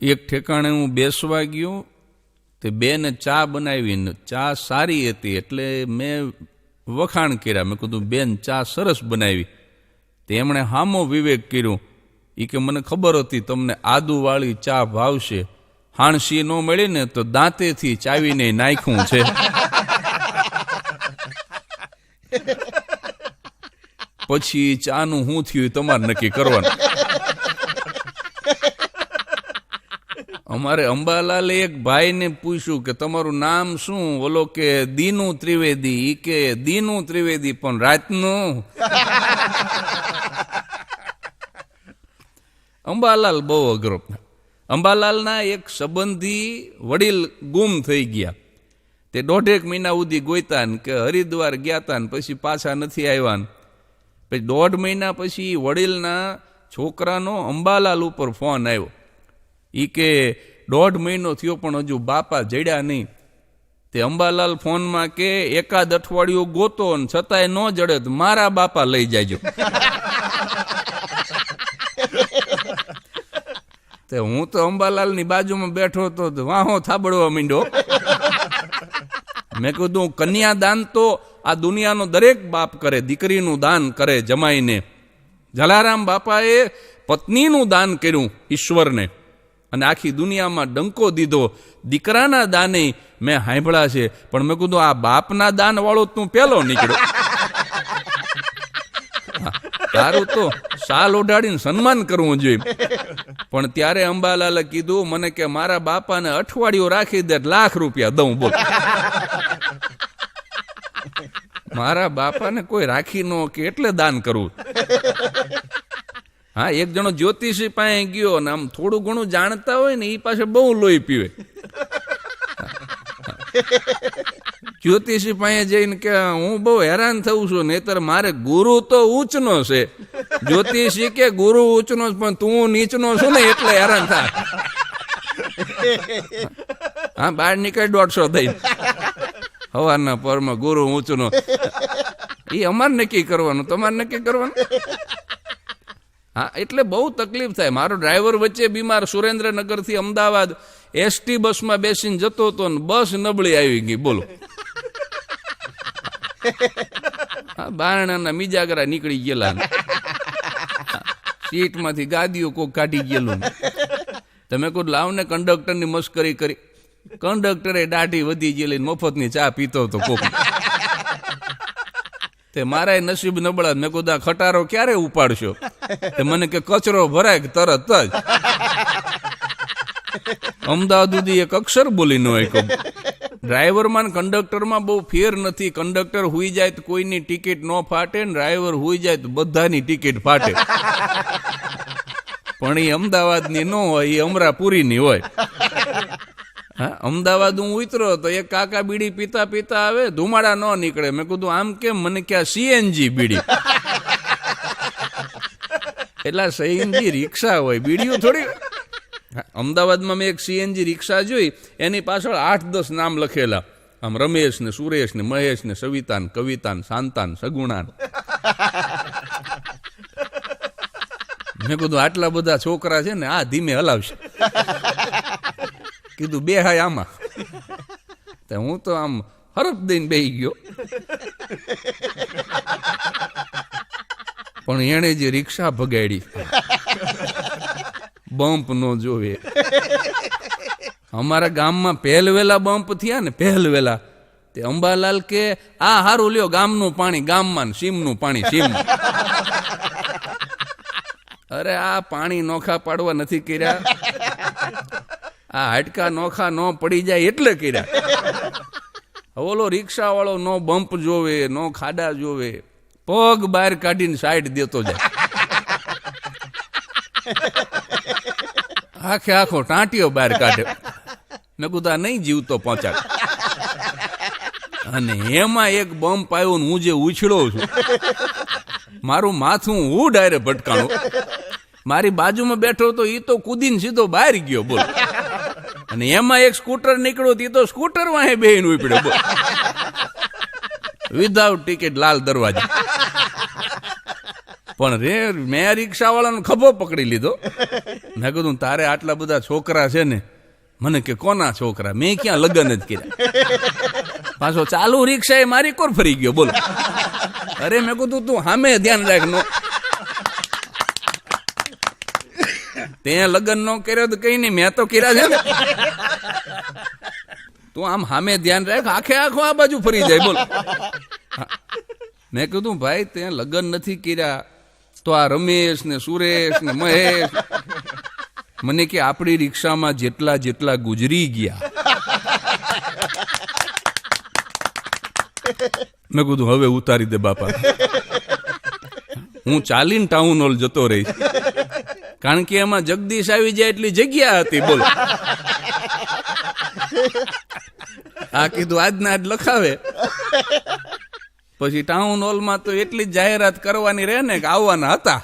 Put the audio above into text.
એક ઠેકાણે હું બેસવા ગયો, તે બેને ચા બનાવીને ચા સારી હતી એટલે મેં વખાણ કર્યા. મેં કીધું બેન ચા સરસ બનાવી. તે એમણે હામો વિવેક કર્યો. એ કે મને ખબર હતી તમને આદુવાળી ચા ભાવશે, હાણસી ન મળી ને તો દાંતેથી ચાવીને નાખ્યું છે. પછી ચાનું શું થયું તમારે નક્કી કરવાનું. અમારે અંબાલાલે એક ભાઈને પૂછ્યું કે તમારું નામ શું? ઓલો કે દીનુ ત્રિવેદી. ઈ કે દીનુ ત્રિવેદી પણ રાતનું. અંબાલાલ બહુ અઘરો. અંબાલાલના એક સંબંધી વડીલ ગુમ થઈ ગયા. તે 1.5 મહિના સુધી ગોઈતા ને કે હરિદ્વાર ગયા તા ને પછી પાછા નથી આવ્યા. પછી 1.5 મહિના પછી વડીલના છોકરાનો અંબાલાલ ઉપર ફોન આવ્યો. ઈ કે 1.5 મહિનો થયો પણ હજુ બાપા જડ્યા નહીં. તે અંબાલાલ ફોનમાં કે એકાદ અઠવાડિયું ગોતો ને છતાંય ન જડે તો મારા બાપા લઈ જાયજો. તે હું તો અંબાલાલની બાજુમાં બેઠો હતો, વાહો થાબડવા માંડ્યો. મેં કીધું કન્યાદાન તો આ દુનિયાનો દરેક બાપ કરે, દીકરીનું દાન કરે જમાઈને. જલારામ બાપાએ પત્નીનું દાન કર્યું ઈશ્વરને અને આખી દુનિયામાં ડંકો દીધો. દીકરાના દાને મેં સાંભળ્યા છે, પણ મેં કીધું આ બાપના દાન વાળો તું પેલો નીકળ્યો. તારું તો સાલ ઓઢાડીને સન્માન કરવું જોઈએ. પણ ત્યારે અંબાલાલે કીધું મને કે મારા બાપાને અઠવાડિયું રાખી દે, ₹1,00,000 દઉં. બોલ, મારા બાપાને કોઈ રાખી ન કે એટલે દાન કરવું. હા, એક જણો જ્યોતિષી પાસે ગયો ને આમ થોડું ઘણું જાણતા હોય ને એ પાસે બહુ લોહી પીવે. જ્યોતિષી પાસે જઈને કે હું બહુ હેરાન થઉં છું, નહીતર મારે ગુરુ તો ઊંચનો છે. જ્યોતિષી કે ગુરુ ઊંચનો પણ તું નીચનો છું ને એટલે હેરાન થાય. હા, બહાર નીકળે 150 દઈને હવારના પરમાં ગુરુ ઊંચનો. એ અમારે નક્કી કરવાનું, તમારે નક્કી કરવાનું. હા, એટલે બહુ તકલીફ થાય. મારો ડ્રાઈવર વચ્ચે બીમાર, સુરેન્દ્રનગરથી અમદાવાદ એસટી બસમાં બેસીને જતો હતો ને બસ નબળી આવી ગઈ. બોલો, બારણાના મિજાગરા નીકળી ગયેલા, સીટમાંથી ગાદીઓ કોક કાઢી ગયેલું. તમે કોઈ લાવને કંડક્ટરની મસ્કરી કરી. કંડક્ટરે દાઢી વધી ગયેલી, મફતની ચા પીતો હતો કોક. તે મારા નસીબ નબળા. મેં કીધું ખટારો ક્યારે ઉપાડશો? તે મને કે કચરો ભરાય તરત જ. અમદાવાદ સુધી એક અક્ષર બોલી ન હોય. ડ્રાઈવરમાં કંડક્ટરમાં બહુ ફેર નથી. કંડક્ટર હુઈ જાય તો કોઈની ટિકિટ ન ફાટે ને ડ્રાઈવર હુઈ જાય તો બધાની ટિકિટ ફાટે. પણ એ અમદાવાદની ન હોય, એ અમરાપુરીની હોય. હા, અમદાવાદ હું ઉતરો તો એક કાકા બીડી પીતા પીતા આવે, ધુમાડા ન નીકળે. મેં કીધું આમ કેમ? મને ક્યાં સીએનજી બીડી. એટલે સીએનજી રિક્ષા હોય, બીડીઓ થોડી. અમદાવાદમાં મેં એક સીએનજી રિક્ષા જોઈ, એની પાછળ 8-10 નામ લખેલા. આમ રમેશ ને સુરેશ ને મહેશ ને સવિતા ને કવિતા ને શાંતા ને સગુણા. મેં કીધું આટલા બધા છોકરા છે ને આ ધીમે હલાવશે. કીધું બે હાય આમાં. હું તો આમ હરફ દઈને બેહી ગયો. પણ એણે જે રિક્ષા ભગાડી, બમ્પ નો જોવે. અમારા ગામમાં પહેલવેલા બમ્પ થયા ને, પહેલવેલા. તે અંબાલાલ કે આ હારું લ્યો, ગામનું પાણી ગામમાં, સીમનું પાણી સીમમાં. અરે આ પાણી નોખા પાડવા નથી કર્યા, આ હાડકા નોખા ન પડી જાય એટલે કર્યા. ઓલો રિક્ષા વાળો નો બમ્પ જોવે, નો ખાડા જોવે, પગ બહાર કાઢીને સાઈડ દેતો જાય. આખે આખો ટાંટીઓ બહાર કાઢે. મેં કીધું નહીં જીવતો પહોંચાડ. અને એમાં એક બમ્પ આવ્યો ને હું જે ઉછળો છું, મારું માથું હું ડાયરેક્ટ ભટકાણું. મારી બાજુમાં બેઠો તો એ તો કૂદીને સીધો બહાર ગયો. બોલ. અને એમાં એક સ્કૂટર નીકળ્યો, તે તો સ્કૂટર વાહે બેહીને ઉપડ્યો. બોલ. Without ticket, Lal Darwaja. પણ મેં રિક્ષાવાળાનો ખભો પકડી લીધો. મેં કીધું તારે આટલા બધા છોકરા છે ને? મને કે કોના છોકરા? મેં ક્યાં લગ્ન જ કર્યા. પાછો ચાલુ રિક્ષા એ મારી કોર ફરી ગયો. બોલો. અરે મેં કીધું તું સામે ધ્યાન રાખ. તે લગ્ન નો કર્યો તો કઈ નહીં, મેં તો કર્યા છે ને. તું આમ સામે ધ્યાન રાખ, આખે આખો આ બાજુ ફરી જાય. બોલ. મેં કીધું ભાઈ તે લગ્ન નથી કર્યા તો આ રમેશ ને સુરેશ ને મહેશ મને કે આપણી રિક્ષામાં જેટલા જેટલા ગુજરી ગયા. મેં કીધું હવે ઉતારી દે બાપા, હું ચાલીને ટાઉન હોલ જતો રહીશ, કારણ કે એમાં જગદીશ આવી જાય એટલી જગ્યા હતી. બોલ. આ કીધું આજના આજ લખાવે, પછી ટાઉન હોલમાં તો એટલી જ જાહેરાત કરવાની રહે ને કે આવવાના હતા.